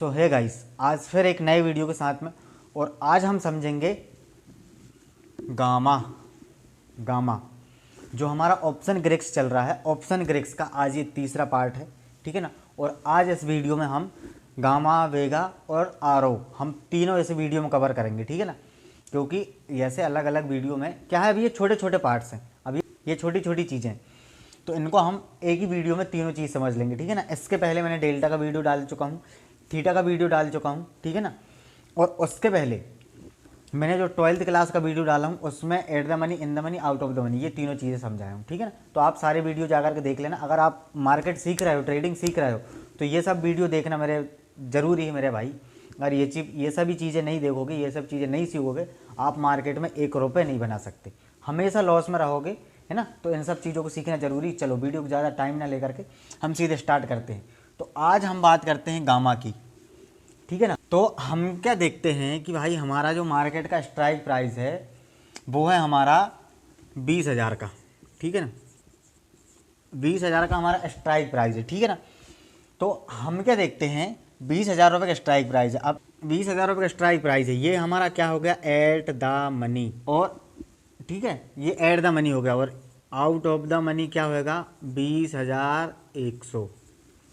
तो है गाइस, आज फिर एक नए वीडियो के साथ में। और आज हम समझेंगे गामा गामा जो हमारा ऑप्शन ग्रेक्स चल रहा है। ऑप्शन ग्रेक्स का आज ये तीसरा पार्ट है, ठीक है ना। और आज इस वीडियो में हम गामा, वेगा और आरो हम तीनों इस वीडियो में कवर करेंगे, ठीक है ना। क्योंकि ऐसे अलग अलग वीडियो में क्या है, अभी ये छोटे छोटे पार्ट्स हैं, अभी ये छोटी छोटी चीज़ें हैं, तो इनको हम एक ही वीडियो में तीनों चीज़ समझ लेंगे, ठीक है ना। इसके पहले मैंने डेल्टा का वीडियो डाल चुका हूँ, थीटा का वीडियो डाल चुका हूँ, ठीक है ना। और उसके पहले मैंने जो 12th क्लास का वीडियो डाला हूँ उसमें at the money, in the money, out of the money, ये तीनों चीज़ें समझाया हूँ, ठीक है ना। तो आप सारे वीडियो जाकर के देख लेना। अगर आप मार्केट सीख रहे हो, ट्रेडिंग सीख रहे हो, तो ये सब वीडियो देखना मेरे ज़रूरी है मेरे भाई। अगर ये सभी चीज़ें नहीं देखोगे, ये सब चीज़ें नहीं सीखोगे, आप मार्केट में 1 रुपये नहीं बना सकते, हमेशा लॉस में रहोगे, है ना। तो इन सब चीज़ों को सीखना जरूरी। चलो वीडियो को ज़्यादा टाइम ना लेकर के हम सीधे स्टार्ट करते हैं। तो आज हम बात करते हैं गामा की, ठीक है ना। तो हम क्या देखते हैं कि भाई हमारा जो मार्केट का स्ट्राइक प्राइस है वो है हमारा 20,000 का, ठीक है ना। 20,000 का हमारा स्ट्राइक प्राइस है, ठीक है ना। तो हम क्या देखते हैं, 20,000 रुपये का स्ट्राइक प्राइस है। अब 20,000 रुपये का स्ट्राइक प्राइस है, ये हमारा क्या हो गया, एट द मनी। और ठीक है, ये एट द मनी हो गया। और आउट ऑफ द मनी क्या होगा, 20,100।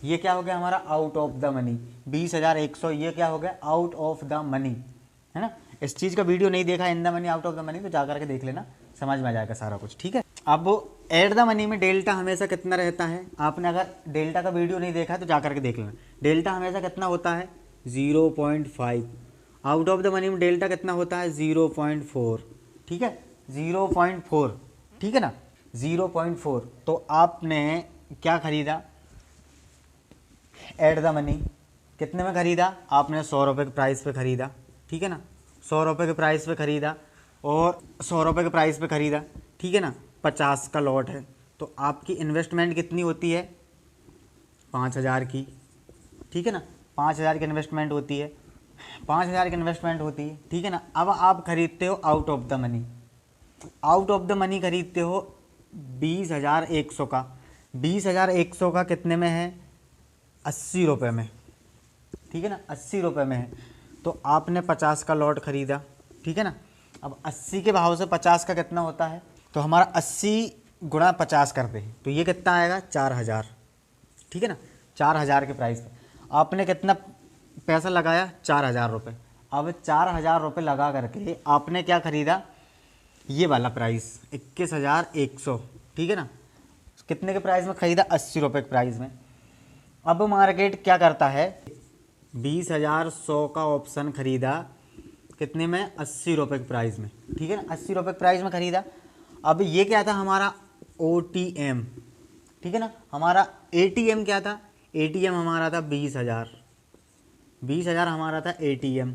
ये क्या हो गया हमारा, आउट ऑफ द मनी 20,100। ये क्या हो गया, आउट ऑफ द मनी, है ना। इस चीज़ का वीडियो नहीं देखा, in the money, out of the money, तो जा करके देख लेना, समझ में आ जाएगा सारा कुछ, ठीक है। अब एट द मनी में डेल्टा हमेशा कितना रहता है, आपने अगर डेल्टा का वीडियो नहीं देखा तो जा करके देख लेना। डेल्टा हमेशा कितना होता है, 0.5। आउट ऑफ द मनी में डेल्टा कितना होता है, 0.4, ठीक है, 0.4, ठीक है ना, 0.4। तो आपने क्या खरीदा, एट द मनी कितने में खरीदा, आपने 100 रुपये के प्राइस पे खरीदा, ठीक है ना। 100 रुपये के प्राइस पे खरीदा, और 100 रुपये के प्राइस पे खरीदा, ठीक है ना। 50 का लॉट है, तो आपकी इन्वेस्टमेंट कितनी होती है, 5,000 की, ठीक है ना। 5,000 की इन्वेस्टमेंट होती है, 5,000 की इन्वेस्टमेंट होती है, ठीक है ना। अब आप खरीदते हो out of the money, out of the money खरीदते हो 20,100 का। 20,100 का कितने में है, 80 रुपये में, ठीक है ना, 80 रुपये में है। तो आपने 50 का लॉट खरीदा, ठीक है ना। अब 80 के भाव से 50 का कितना होता है, तो हमारा 80 गुणा 50 करते हैं, तो ये कितना आएगा, 4,000, ठीक है ना। 4,000 के प्राइस पे आपने कितना पैसा लगाया, 4,000 रुपये। अब 4,000 रुपये लगा करके आपने क्या खरीदा, ये वाला प्राइस 21,100, ठीक है ना। कितने के प्राइस में खरीदा, 80 रुपये के प्राइस में। अब मार्केट क्या करता है, 20,100 का ऑप्शन खरीदा, कितने में, 80 रुपये के प्राइस में, ठीक है ना, 80 रुपये के प्राइस में खरीदा। अब ये क्या था हमारा, OTM, ठीक है ना। हमारा ATM क्या था, ATM हमारा था 20,000, 20,000 हमारा था ATM,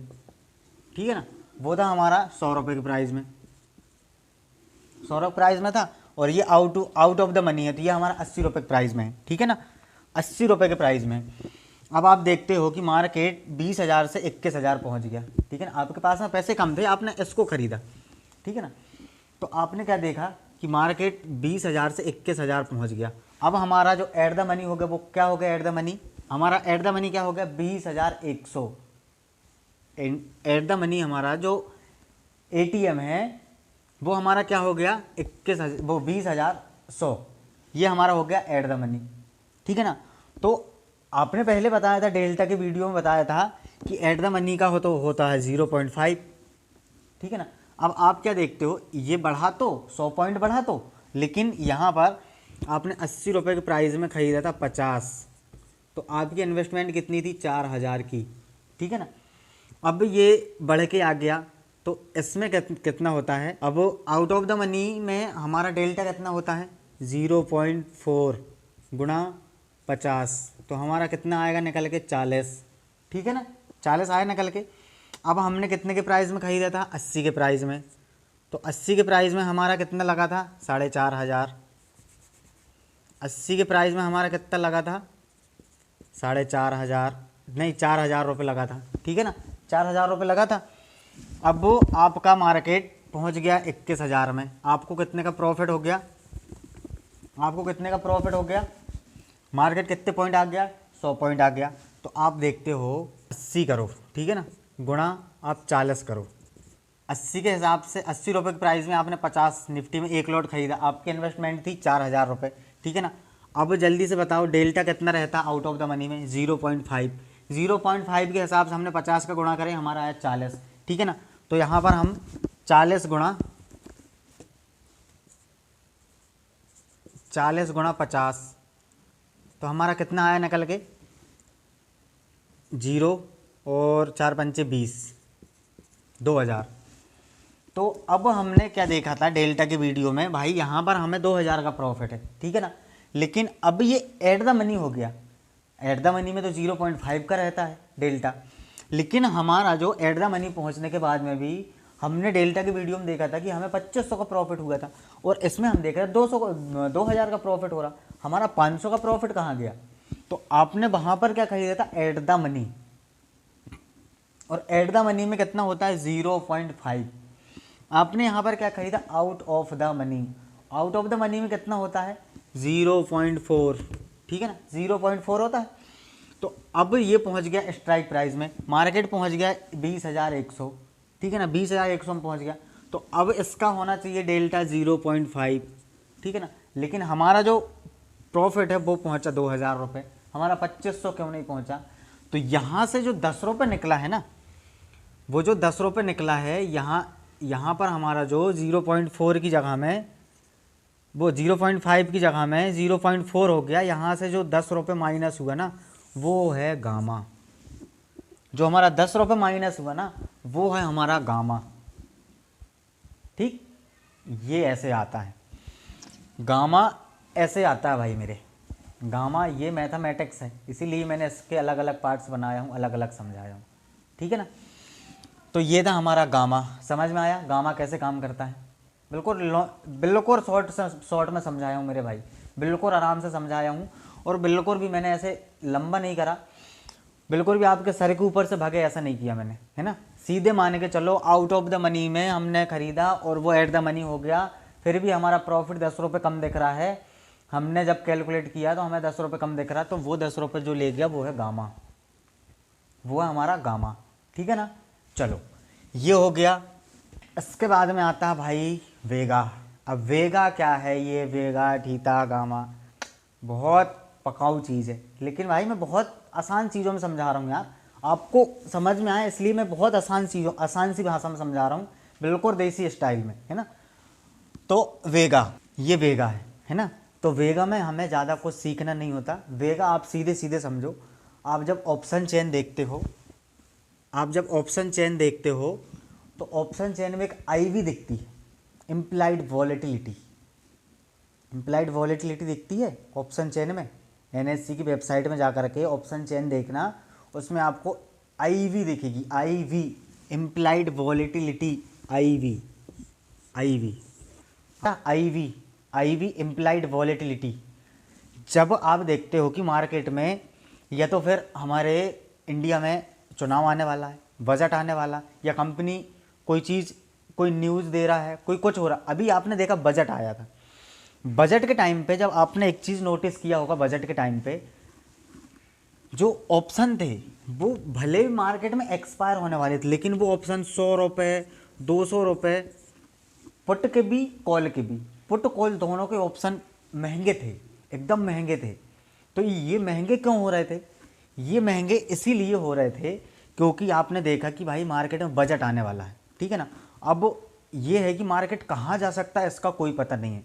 ठीक है ना। वो था हमारा 100 रुपये के प्राइस में, 100 रुपये प्राइस में था। और ये आउट ऑफ द मनी है, तो ये हमारा 80 रुपये के प्राइस में है, ठीक है ना, 80 रुपये के प्राइस में। अब आप देखते हो कि मार्केट 20,000 से 21,000 पहुँच गया, ठीक है ना। आपके पास में पैसे कम थे, आपने इसको खरीदा, ठीक है ना। तो आपने क्या देखा कि मार्केट 20,000 से 21,000 पहुँच गया। अब हमारा जो एट द मनी हो गया वो क्या हो गया, एट द मनी, हमारा एट द मनी क्या हो गया, 20,100। एट द मनी हमारा जो ATM है वो हमारा क्या हो गया, 21,000, वो 20,100, ये हमारा हो गया एट द मनी, ठीक है ना। तो आपने पहले बताया था, डेल्टा के वीडियो में बताया था कि एट द मनी का होता है 0.5, ठीक है ना। अब आप क्या देखते हो, ये बढ़ा तो 100 पॉइंट बढ़ा तो, लेकिन यहाँ पर आपने 80 रुपये के प्राइस में ख़रीदा था 50, तो आपकी इन्वेस्टमेंट कितनी थी, 4,000 की, ठीक है ना। अब ये बढ़ के आ गया, तो इसमें कितना होता है, अब आउट ऑफ द मनी में हमारा डेल्टा कितना होता है, 0.4 गुणा 50, तो हमारा कितना आएगा निकल के, 40, ठीक है ना, 40 आया निकल के। अब हमने कितने के प्राइस में खरीदा था, 80 के प्राइस में, तो 80 के प्राइस में हमारा कितना लगा था, 4,500। 80 के प्राइस में हमारा कितना लगा था, 4,500, नहीं 4,000 रुपये लगा था, ठीक है ना, 4,000 रुपये लगा था। अब वो आपका मार्केट पहुंच गया 21,000 में, आपको कितने का प्रॉफिट हो गया, आपको कितने का प्रॉफिट हो गया, मार्केट कितने पॉइंट आ गया, 100 पॉइंट आ गया। तो आप देखते हो 80 करो, ठीक है ना, गुणा आप 40 करो। 80 के हिसाब से 80 रुपये के प्राइस में आपने 50 निफ्टी में एक लॉट खरीदा, आपकी इन्वेस्टमेंट थी 4000 रुपये, ठीक है ना। अब जल्दी से बताओ डेल्टा कितना रहता आउट ऑफ द मनी में? 0.5। 0.5 के हिसाब से हमने 50 का गुणा करें, हमारा आया 40, ठीक है ना। तो यहाँ पर हम 40 गुणा 50, तो हमारा कितना आया निकल के? 0 और 4 पंचे 20, 2000। तो अब हमने क्या देखा था डेल्टा की वीडियो में, भाई यहाँ पर हमें 2000 का प्रॉफिट है, ठीक है ना। लेकिन अब ये एट द मनी हो गया। एट द मनी में तो 0.5 का रहता है डेल्टा, लेकिन हमारा जो एट द मनी पहुँचने के बाद में भी हमने डेल्टा की वीडियो में देखा था कि हमें 2500 का प्रॉफिट हुआ था, और इसमें हम देख रहे हैं 2000 का प्रॉफिट हो रहा, हमारा 500 का प्रॉफिट कहाँ गया? तो आपने वहाँ पर क्या खरीदा था? एट द मनी, और एट द मनी में कितना होता है? 0.5। आपने यहाँ पर क्या खरीदा? Out of the money. Out of the money में कितना होता है? 0.4, ठीक है ना, 0.4 होता है। तो अब ये पहुँच गया स्ट्राइक प्राइस में, मार्केट पहुँच गया 20,100, ठीक है ना, 20,100 में पहुँच गया। तो अब इसका होना चाहिए डेल्टा 0.5, ठीक है ना। लेकिन हमारा जो प्रॉफिट है वो पहुँचा 2000 रुपये, हमारा 2500 क्यों नहीं पहुँचा? तो यहाँ से जो 10 रुपये निकला है ना, वो जो 10 रुपये निकला है, यहाँ पर हमारा जो 0.4 की जगह में, वो 0.5 की जगह में 0.4 हो गया। यहाँ से जो 10 रुपये माइनस हुआ ना, वो है गामा। जो हमारा 10 रुपये माइनस हुआ ना, वो है हमारा गामा, ठीक। ये ऐसे आता है, गामा ऐसे आता है भाई मेरे। गामा ये मैथमेटिक्स है, इसीलिए मैंने इसके अलग अलग पार्ट्स बनाया हूँ, अलग अलग समझाया हूँ, ठीक है ना। तो ये था हमारा गामा, समझ में आया गामा कैसे काम करता है? बिल्कुल शॉर्ट में समझाया हूँ मेरे भाई, बिल्कुल आराम से समझाया हूँ, और बिल्कुल भी मैंने ऐसे लंबा नहीं करा, बिल्कुल भी आपके सर के ऊपर से भागे ऐसा नहीं किया मैंने, है ना। सीधे मान के चलो आउट ऑफ द मनी में हमने खरीदा और वो एट द मनी हो गया, फिर भी हमारा प्रॉफिट 10 रुपये कम दिख रहा है। हमने जब कैलकुलेट किया तो हमें 10 रुपये कम दिख रहा है, तो वो 10 रुपये जो ले गया वो है गामा, वो है हमारा गामा, ठीक है ना। चलो ये हो गया। इसके बाद में आता है भाई वेगा। अब वेगा क्या है? ये वेगा, थीटा, गामा बहुत पकाऊ चीज़ है, लेकिन भाई मैं बहुत आसान चीज़ों में समझा रहा हूँ यार, आपको समझ में आए इसलिए मैं बहुत आसान सी भाषा में समझा रहा हूँ, बिल्कुल देसी स्टाइल में, है ना। तो वेगा, ये वेगा है ना। तो वेगा में हमें ज़्यादा कुछ सीखना नहीं होता। वेगा आप सीधे सीधे समझो, आप जब ऑप्शन चेन देखते हो, तो ऑप्शन चेन में एक IV दिखती है, इम्प्लाइड वॉलेटिलिटी। इम्प्लाइड वॉलेटिलिटी दिखती है ऑप्शन चेन में। NSE की वेबसाइट में जाकर के ऑप्शन चेन देखना, उसमें आपको IV दिखेगी, IV, implied volatility, IV implied volatility. जब आप देखते हो कि मार्केट में, या तो फिर हमारे इंडिया में चुनाव आने वाला है, बजट आने वाला, या कंपनी कोई चीज़, कोई न्यूज़ दे रहा है, कोई कुछ हो रहा। अभी आपने देखा बजट आया था, बजट के टाइम पे जब आपने एक चीज़ नोटिस किया होगा, बजट के टाइम पे जो ऑप्शन थे वो भले ही मार्केट में एक्सपायर होने वाले थे, लेकिन वो ऑप्शन 100 रुपये, 200 रुपये, पुट के भी कॉल के भी, पुट कॉल दोनों के ऑप्शन महंगे थे, एकदम महंगे थे। तो ये महंगे क्यों हो रहे थे? ये महंगे इसीलिए हो रहे थे क्योंकि आपने देखा कि भाई मार्केट में बजट आने वाला है, ठीक है ना। अब ये है कि मार्केट कहाँ जा सकता है इसका कोई पता नहीं है,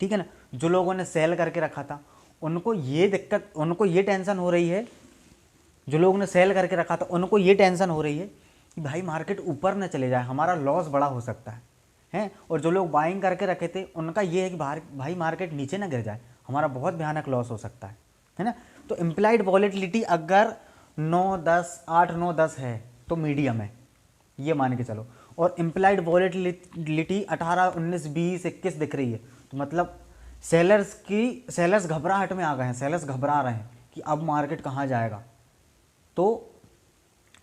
ठीक है ना। जो लोगों ने सेल करके रखा था उनको ये दिक्कत, उनको ये टेंशन हो रही है, जो लोगों ने सेल करके रखा था उनको ये टेंशन हो रही है कि भाई मार्केट ऊपर न चले जाए, हमारा लॉस बड़ा हो सकता है। और जो लोग बाइंग करके रखे थे उनका ये है कि भाई मार्केट नीचे ना गिर जाए, हमारा बहुत भयानक लॉस हो सकता है ना। तो इम्प्लाइड वॉलेटिलिटी अगर 9-10, 8-9-10 है तो मीडियम है, ये मान के चलो। और इम्प्लाइड वॉलेटिलिटी 18, 19, 20, 21 दिख रही है, तो मतलब सेलर्स घबराहट में आ गए हैं, सेलर्स घबरा रहे हैं कि अब मार्केट कहाँ जाएगा। तो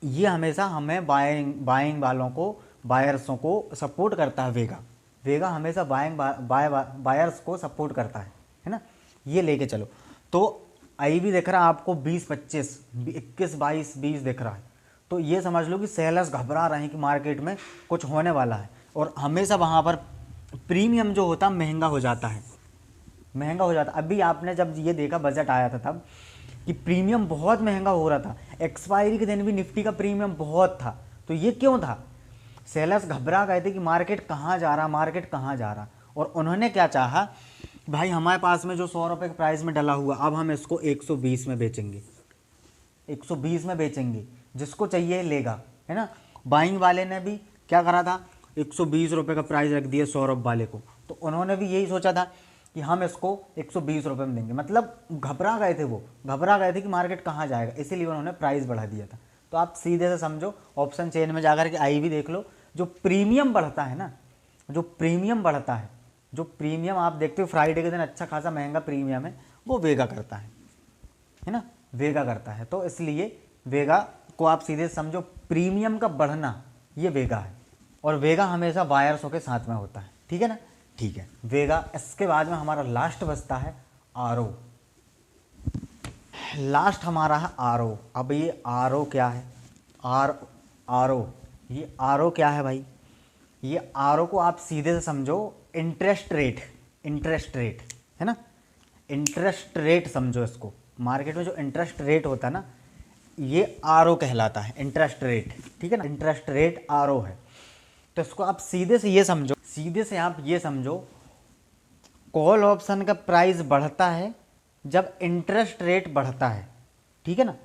ये हमेशा हमें बाइंग वालों को, बायर्सों को सपोर्ट करता है। वेगा हमेशा बायर्स को सपोर्ट करता है ना। ये लेके चलो। तो आई भी दिख रहा है आपको 20, 25, 21, 22, 20 दिख रहा है। तो ये समझ लो कि सेलर्स घबरा रहे हैं कि मार्केट में कुछ होने वाला है, और हमेशा वहाँ पर प्रीमियम जो होता है महंगा हो जाता है, महंगा हो जाता। अभी आपने जब ये देखा बजट आया था तब कि प्रीमियम बहुत महंगा हो रहा था, एक्सपायरी के दिन भी निफ्टी का प्रीमियम बहुत था। तो ये क्यों था? सेलर्स घबरा गए थे कि मार्केट कहाँ जा रहा, मार्केट कहाँ जा रहा, और उन्होंने क्या चाहा, भाई हमारे पास में जो 100 रुपये के प्राइस में डला हुआ, अब हम इसको 120 में बेचेंगे, 120 में बेचेंगे, जिसको चाहिए लेगा, है ना। बाइंग वाले ने भी क्या करा था, 120 रुपये का प्राइस रख दिया सौरभ वाले को, तो उन्होंने भी यही सोचा था कि हम इसको 120 रुपये में देंगे। मतलब घबरा गए थे, वो घबरा गए थे कि मार्केट कहाँ जाएगा, इसीलिए उन्होंने प्राइस बढ़ा दिया था। तो आप सीधे से समझो, ऑप्शन चेन में जाकर के आई भी देख लो, जो प्रीमियम बढ़ता है ना, जो प्रीमियम बढ़ता है, जो प्रीमियम आप देखते हो फ्राइडे के दिन अच्छा खासा महंगा प्रीमियम है, वो वेगा करता है ना, वेगा करता है। तो इसलिए वेगा को आप सीधे समझो, प्रीमियम का बढ़ना ये वेगा है, और वेगा हमेशा बायर्सों के साथ में होता है, ठीक है ना, ठीक है वेगा। इसके बाद में हमारा लास्ट बचता है आरओ, लास्ट हमारा है आरओ। अब ये आरओ क्या है, आरओ, ये आरओ क्या है भाई, ये आरओ को आप सीधे से समझो इंटरेस्ट रेट, इंटरेस्ट रेट है ना, इंटरेस्ट रेट समझो इसको। मार्केट में जो इंटरेस्ट रेट होता है ना, ये आरओ कहलाता है, इंटरेस्ट रेट, ठीक है ना, इंटरेस्ट रेट आरओ है। तो इसको आप सीधे से ये समझो, सीधे से आप ये समझो, कॉल ऑप्शन का प्राइस बढ़ता है जब इंटरेस्ट रेट बढ़ता है, ठीक है ना।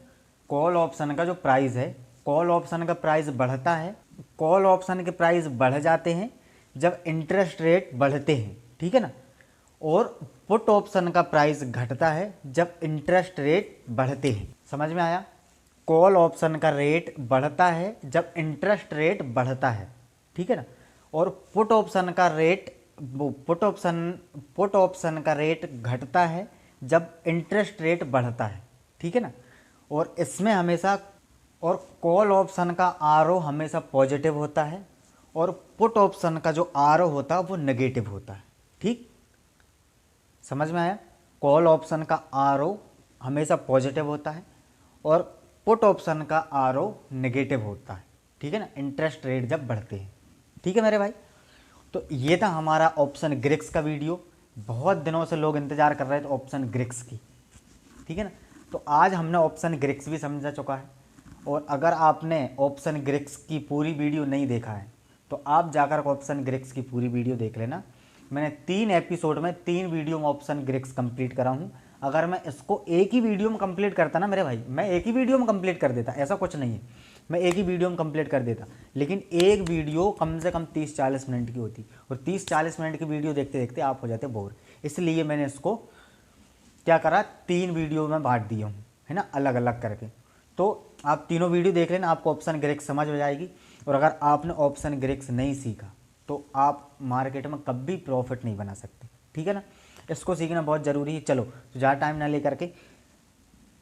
कॉल ऑप्शन का जो प्राइस है, कॉल ऑप्शन का प्राइस बढ़ता है, कॉल ऑप्शन के प्राइस बढ़ जाते हैं जब इंटरेस्ट रेट बढ़ते हैं, ठीक है ना। और पुट ऑप्शन का प्राइस घटता है जब इंटरेस्ट रेट बढ़ते हैं। समझ में आया? कॉल ऑप्शन का रेट बढ़ता है जब इंटरेस्ट रेट बढ़ता है, ठीक है ना। और पुट ऑप्शन का रेट, पुट ऑप्शन का रेट घटता है जब इंटरेस्ट रेट बढ़ता है, ठीक है ना। और इसमें हमेशा, और कॉल ऑप्शन का आरओ हमेशा पॉजिटिव होता है, और पुट ऑप्शन का जो आरओ होता है वो नेगेटिव होता है, ठीक। समझ में आया? कॉल ऑप्शन का आरओ हमेशा पॉजिटिव होता है, और पुट ऑप्शन का आरओ नेगेटिव होता है, ठीक है ना, इंटरेस्ट रेट जब बढ़ते हैं, ठीक है मेरे भाई। तो ये था हमारा ऑप्शन ग्रिक्स का वीडियो। बहुत दिनों से लोग इंतजार कर रहे थे ऑप्शन ग्रिक्स की, ठीक है ना। तो आज हमने ऑप्शन ग्रिक्स भी समझा चुका है। और अगर आपने ऑप्शन ग्रिक्स की पूरी वीडियो नहीं देखा है तो आप जाकर ऑप्शन ग्रिक्स की पूरी वीडियो देख लेना। मैंने 3 एपिसोड में 3 वीडियो में ऑप्शन ग्रिक्स कंप्लीट करा हूँ। अगर मैं इसको एक ही वीडियो में कंप्लीट करता ना मेरे भाई, मैं एक ही वीडियो में कंप्लीट कर देता, ऐसा कुछ नहीं है, मैं एक ही वीडियो में कंप्लीट कर देता। लेकिन एक वीडियो कम से कम 30-40 मिनट की होती, और 30-40 मिनट की वीडियो देखते देखते आप हो जाते बोर। इसलिए मैंने इसको क्या करा, 3 वीडियो में बांट दिया हूँ, है ना, अलग अलग करके। तो आप तीनों वीडियो देख लेना, आपको ऑप्शन ग्रिक्स समझ में जाएगी। और अगर आपने ऑप्शन ग्रिक्स नहीं सीखा तो आप मार्केट में कभी प्रॉफिट नहीं बना सकते, ठीक है ना। इसको सीखना बहुत ज़रूरी है। चलो तो ज़्यादा टाइम ना लेकर के,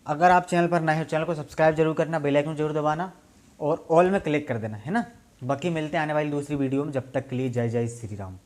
अगर आप चैनल पर नए हो चैनल को सब्सक्राइब जरूर करना, बेल आइकन जरूर दबाना, और ऑल में क्लिक कर देना, है ना। बाकी मिलते हैं आने वाली दूसरी वीडियो में। जब तक के लिए जय जय श्री राम।